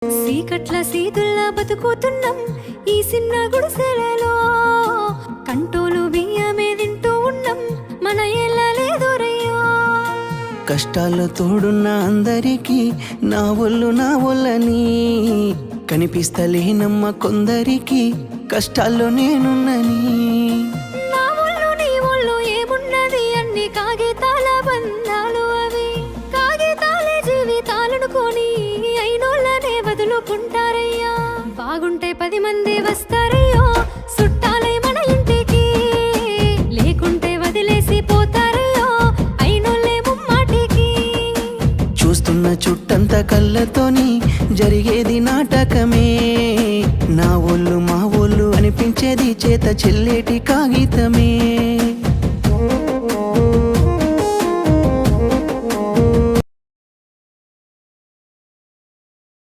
సీకట్ల సీతుల్లా బతుకుతున్నాం ఈ చిన్న గుడిసెలలో, కంటోలు బియ్యమే తింటూ ఉన్నాం మన ఎల్లలేదోరయ్యో. కష్టాల్లో తోడున్న అందరికీ నా ఒళ్ళని కనిపిస్తలేనమ్మ కొందరికి కష్టాల్లో నేనున్నని. నా ఒళ్ళు నీ ఒళ్ళు ఏమున్నది అన్ని కాగితాల బంధాలు, అవి కాగితాలే జీవితాలనుకొని అయినోళ్ళనే వదులుకుంటారయ్యా. బాగుంటే 10 మంది వస్తారయ్యో చుట్టాలై మన ఇంటికి, లేకుంటే వదిలేసి పోతారయ్యో అయినోళ్ళే ముమ్మాటికి. చూస్తున్న చుట్టంత కళ్ళతోని జరిగేది నాటకమే, నా ఒళ్ళు మా ఒళ్ళు అనిపించేది చేత చెల్లేటి కాగితమే.